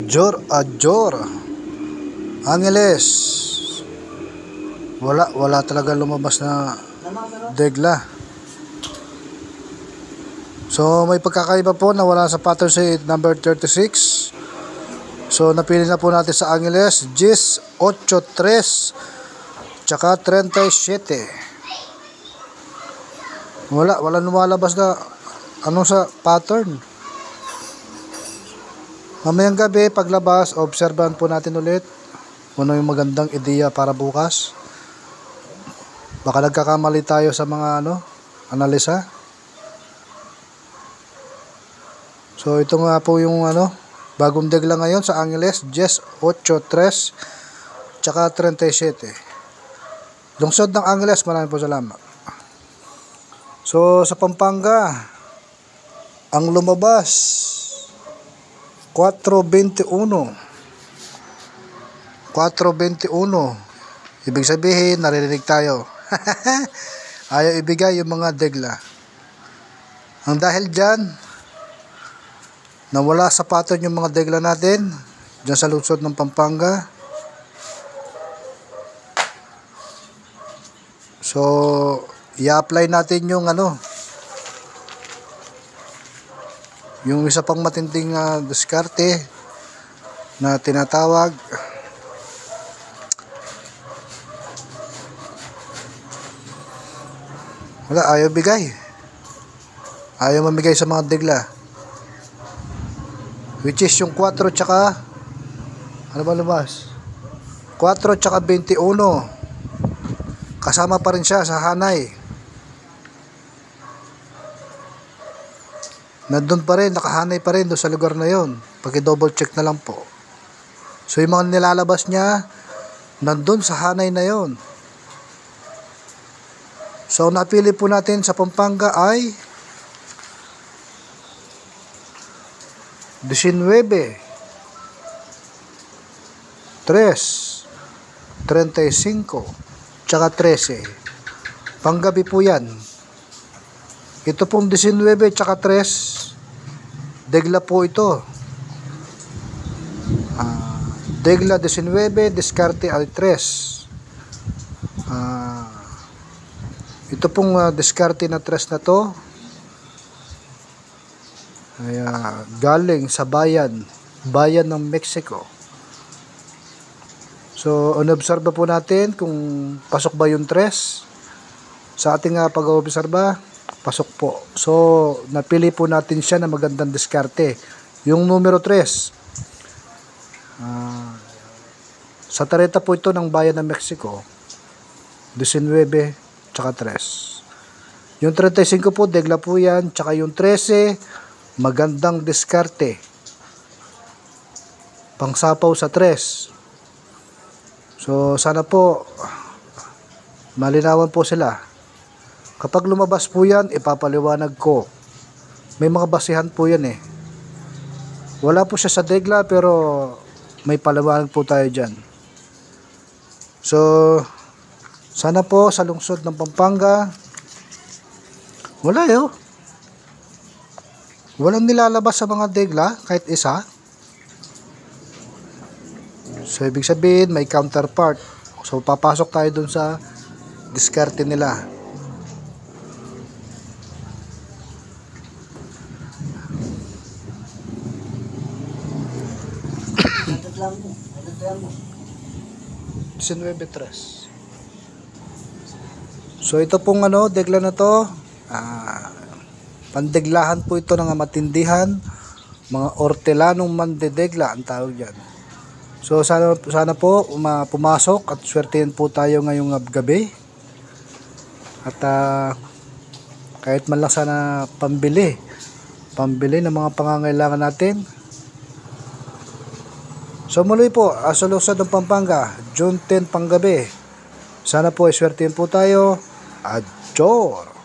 Jor Jor Angeles. Wala talaga lumabas na degla. So may pagkakaiba po na wala sa pattern sheet number 36. So napili na po natin sa Angeles Gis 83 tsaka 37. Wala lumalabas na sa pattern. Mamayang gabi paglabas, obserbahan po natin ulit kung ano yung magandang ideya para bukas. Baka nagkakamali tayo sa mga analisa. So ito nga po yung bagong degla ngayon sa Angeles, Gis 83 tsaka 37. Lungsod ng Angeles, maraming po salamat. So sa Pampanga, ang lumabas 421. Ibig sabihin, naririnig tayo. Ayaw ibigay yung mga degla. Ang dahil dyan, nawala sa pattern yung mga degla natin dyan sa lungsod ng Pampanga. So, i-apply natin yung yung isa pang matinding diskarte na tinatawag ayaw mamigay sa mga degla, which is yung 4 tsaka 4 tsaka 21 kasama pa rin siya sa hanay. Nandun pa rin, nakahanay pa rin doon sa lugar na yon. Paki-double check na lang po. So yung mga nilalabas niya nandun sa hanay na yon. So napili po natin sa Pampanga ay 19, 3, 35 tsaka 13. Panggabi po yan. Ito pong 19 tsaka 3, degla po ito. Degla 19, diskarte ay 3. Ito pong diskarte na 3 na to ay galing sa bayan ng Mexico. So, unobserba po natin kung pasok ba yung 3 sa ating pag-obserba. Pasok po. So, napili po natin siya na magandang diskarte. Yung numero 3. Sa tareta po ito ng bayan ng Mexico. 19, tsaka 3. Yung 35 po, degla po yan. Tsaka yung 13, magandang diskarte. Pangsapaw sa 3. So, sana po malinawan po sila. Kapag lumabas po yan, ipapaliwanag ko. May mga basihan po yan eh. Wala po siya sa degla pero may paliwanag po tayo dyan. So, sana po sa lungsod ng Pampanga, wala walang nilalabas sa mga degla kahit isa. So, ibig sabihin may counterpart. So, papasok tayo dun sa diskarte nila. So ito pong degla na to, pandeglahan po ito ng matindihan, mga ortelanong mandedegla ang tawag dyan. So sana po pumasok at swertein po tayo ngayong gabi. At kahit man lang sana pambili ng mga pangangailangan natin. So muli po, sa lungsod ng Pampanga, June 10 panggabi. Sana po iswertein po tayo. Adjor!